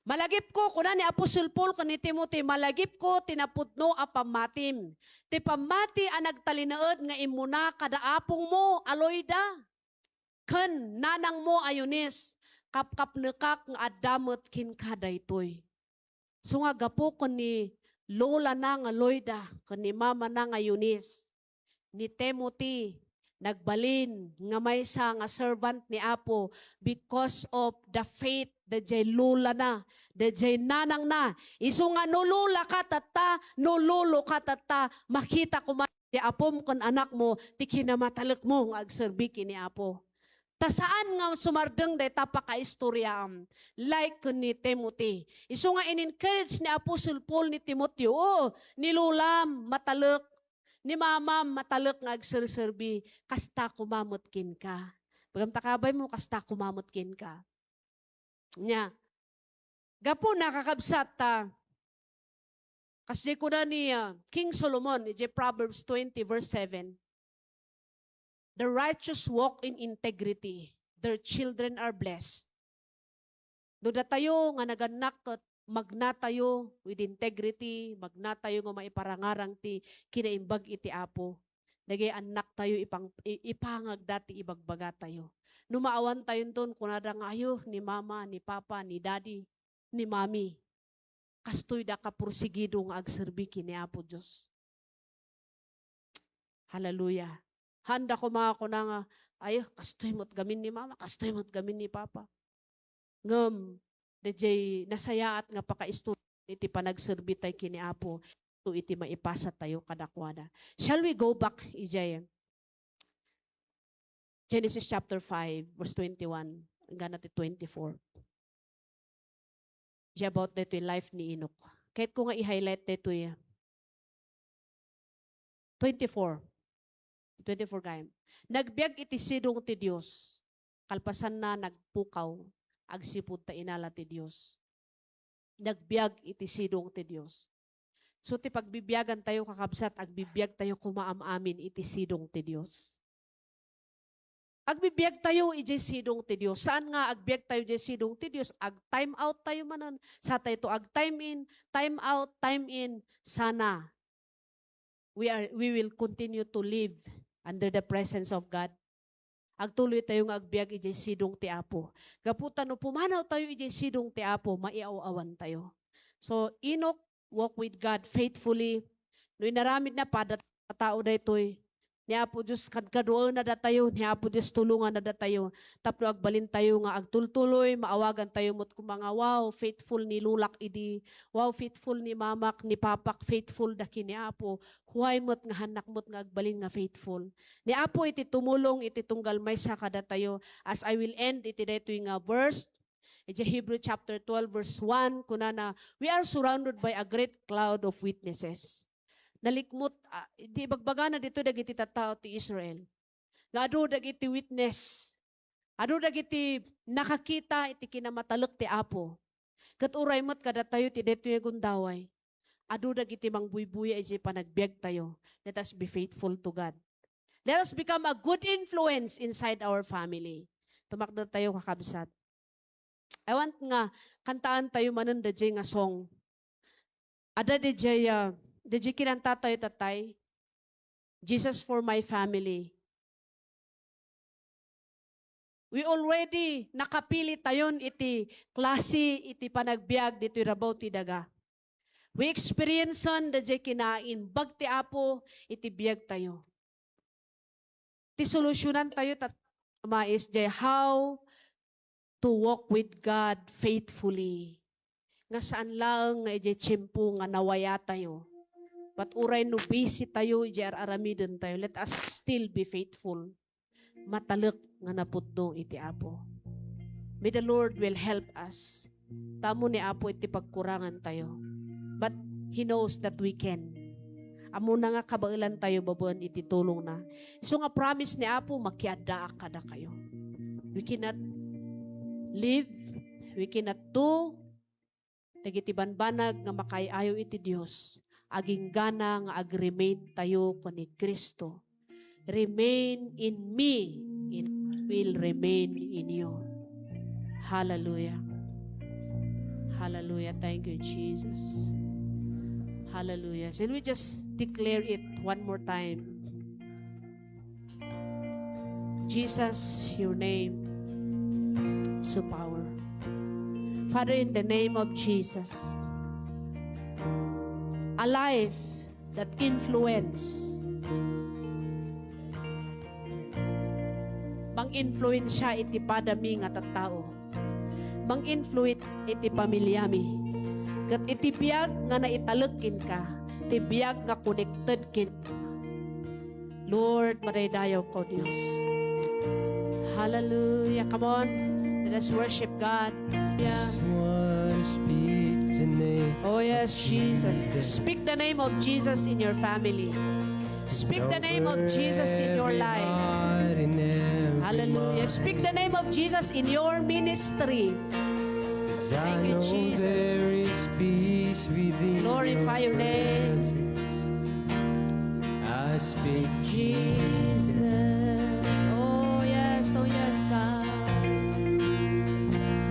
Malagip ko, kuna ni Apostle Paul ken ni Timothy, malagip ko tinapudno a pamatim. Ti pamati ang nagtalinaod nga imuna kada apong mo, Aloida. Ken nanang mo a Eunice, kapkap nekak nga adamot kin kadaytoy. So nga gapo ken ni lola na nga Loida, ken ni mama na nga Eunice, ni Timothy, nagbalin nga maysa nga servant ni Apo because of the faith da jay lula na, da jay nanang na. Iso nga nulula ka tata, nululo ka tata, makita ko man di Apom kon anak mo, ti kinamatalek mo nga agserbi kini Apo. Ta saan nga sumardeng day tapaka-istorya like ni Timothy. Iso nga in-encourage ni Apostle Paul ni Timothy, nilulam, matalek, ni mama, matalek nga agserserbi, kasta kumamutkin ka. Bagam takabay mo, kasta kumamutkin ka. Nya. Gapo nakakabsat ta. Kasi ko na ni King Solomon, Proverbs 20 verse 7. The righteous walk in integrity. Their children are blessed. Doon tayo nga naganak at magnatayo with integrity, magnatayo nga maiparangarang ti kinaimbag iti Apo. Dagay anak tayo ipangag dati ibagbaga tayo. Numaawan tayo doon kunada nga ayo ni mama, ni papa, ni daddy. ni Mami. Kastoy da ka porsigido nga agserbi kini Apo Dios. Hallelujah. Handa ko mga ko na nga, ay, kastoy mo't gamin ni Mama, kastoy mo't gamin ni Papa. Ngam, DJ, nasayaat nga paka-istudyo, iti panagserbi tayo kini Apo, to iti maipasa tayo kadakwada. Shall we go back, EJ? Genesis chapter 5, verse 21, hanggang natin 24. Diya about dito yung life ni Enoch. Kahit ko nga i-highlight dito yung 24. 24 kayo. Nagbiag iti sidong ti Diyos. Kalpasan na nagpukaw. Agsipod ta inala ti Diyos. Nagbiag iti sidong ti Diyos. So ti pagbibiyagan tayo kakabsat, agbibiyag tayo kumaam-amin iti sidong ti Diyos. Agbibiyag tayo iti sidong ti Diyos. Saan nga agbiyag tayo iti sidong ti Diyos? Ag time out tayo manan. Sa tayo to ag time in, time out, time in. Sana we will continue to live under the presence of God. Agtuloy tayo nga agbiag iti sidong ti Apo. Gaputan no pumanaw tayo iti sidong ti Apo, maiaw-awan tayo. So Enoch walk with God faithfully. No inaramid na padat tao daytoy. Ni Apo Diyos kadkaduol na datayo, ni Apo Diyos tulungan na datayo. Tapno agbalin tayo nga agtultuloy, maawagan tayo mo't kung mga wow, faithful ni Lulak idi, wow, faithful ni Mamak, ni Papak, faithful daki ni Apo. Huway mo't nga hanak mo't nga agbalin nga faithful. Ni Apo iti tumulong, iti tunggal may sa kadatayo. As I will end, iti dito yung verse, iti Hebrew chapter 12 verse 1, kunana, we are surrounded by a great cloud of witnesses. Nalikmot, di bagbaga na dito dagiti tattao ti Israel. Nga adu dagiti witness. Adu dagiti nakakita iti kinamatalek ti Apo. Kat uray mo't kada tayo ti dito yung gundaway. Adu dagiti mangbuybuya iti panagbiag tayo. Let us be faithful to God. Let us become a good influence inside our family. Tumakda tayo kakabsat. I want nga kantaan tayo manon DJ nga song. Ada DJ DJ kinanta tayo tatay. Jesus for my family. We already nakapili tayon iti klase iti panagbiag dito rabaw ti daga. We experience on DJ kinain bag ti Apo iti biag tayo. Ti solusyonan tayo mais DJ how to walk with God faithfully. Nga saan lang nga iti tiyempo nga nawaya tayo. But uray no busy tayo, iti aramiden tayo. Let us still be faithful. Matalek nga napudno iti Apo. May the Lord will help us. Tamo ni Apo iti pagkurangan tayo. But He knows that we can. Amo na nga kabailan tayo babuan iti tulong na. So nga promise ni Apo, makiada kada kayo. We cannot live, we cannot do, nagiti banbanag nga makayayo iti Dios. Aging gana nga ag-remain tayo ko ni Kristo. Remain in me, and will remain in you. Hallelujah. Hallelujah. Thank you, Jesus. Hallelujah. Shall we just declare it one more time? Jesus, your name, so power. Father, in the name of Jesus, a life that influence, mang-influence siya iti padami nga tattao, mang-influence iti pamilyami, kat iti biyag nga naitalukin ka, iti biyag nga connected kin. Lord, maraydayaw ko Diyos. Hallelujah. Come on, let us worship God. Yeah. Oh yes, Jesus. Speak the name of Jesus in your family. Speak the name of Jesus in your life. Hallelujah. Speak the name of Jesus in your ministry. Thank you, Jesus. Glorify your name. I speak Jesus. Oh yes, God.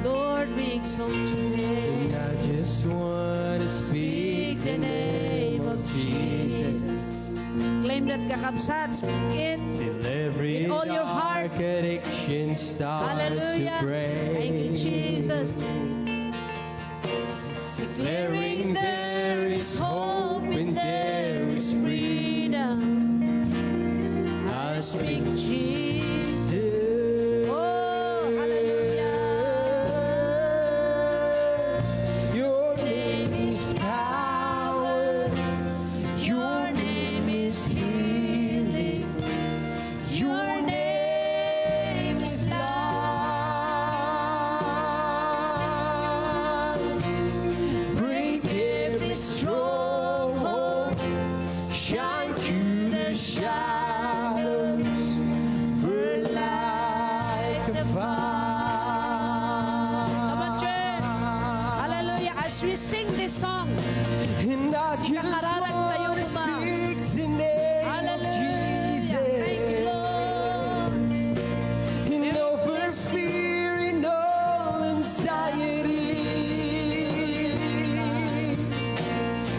Lord, we exalt your name. I just want to speak The name of Jesus. Claim that kakabsat. Speak it. till every With all your heart. dark addiction starts Hallelujah. to break. Thank you, Jesus. declaring there is hope and there is freedom. I speak Jesus. Oh, hallelujah. Your name is power. Your name is healing. Your name is love. Break every stronghold. Shine through the shadows. Burn like the fire. Come on, church. Hallelujah. As we sing this song, And I just Nakararag tayo want to pa. speak the name of hallelujah. Jesus. Thank you, Lord. And over fear and all anxiety.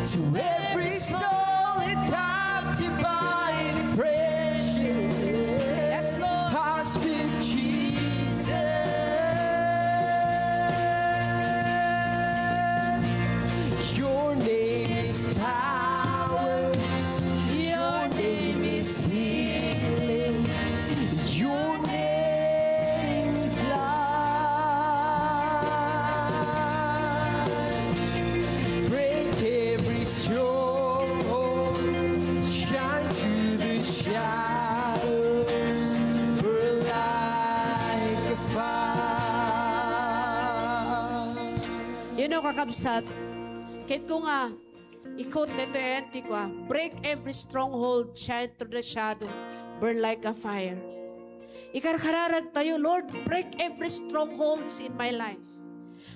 To every soul it captive by depression. Yes, Lord. I speak Jesus. Your name is power. Your name is healing. Your name is love. Break every stronghold. Shine through the shadows. Burn like a fire. You know, kakabsat, kahit ko nga, ikot nito enti ko, break every stronghold, shine through the shadow, burn like a fire. Ikarkararag tayo, Lord, break every strongholds in my life.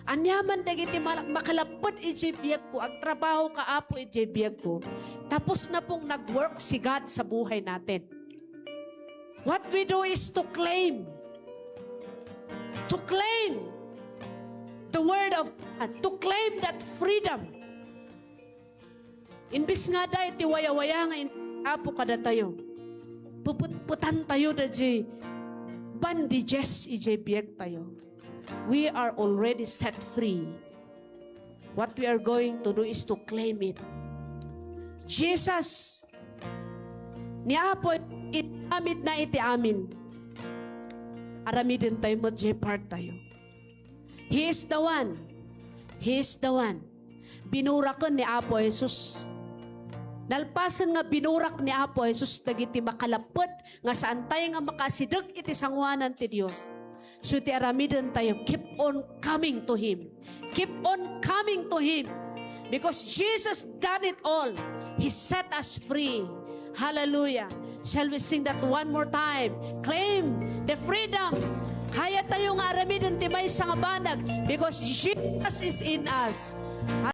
Anyaman dagiti makalapod ijibiyag ko, ang trabaho kaapo ijibiyag ko. Tapos na pong nag-work si God sa buhay natin. What we do is to claim the word of God, to claim that freedom. Inbis nga da iti waya-waya nga apo kada tayo. Puput-putan tayo da di bandages ijibiyag tayo. We are already set free. What we are going to do is to claim it. Jesus, ni Apo, itamit na iti amin. Aramidin tayo mo, part tayo. He is the one. He is the one. Binurakan ni Apo Jesus. Nalpasan nga binurak ni Apo Jesus dagiti makalapot nga saan tayo nga makasidag iti sangwanan ti Dios. So iti aramidin tayo, keep on coming to Him. Keep on coming to Him. Because Jesus done it all. He set us free. Hallelujah. Shall we sing that one more time? Claim the freedom. Kaya tayo nga aramidin ti may sangabanag because Jesus is in us.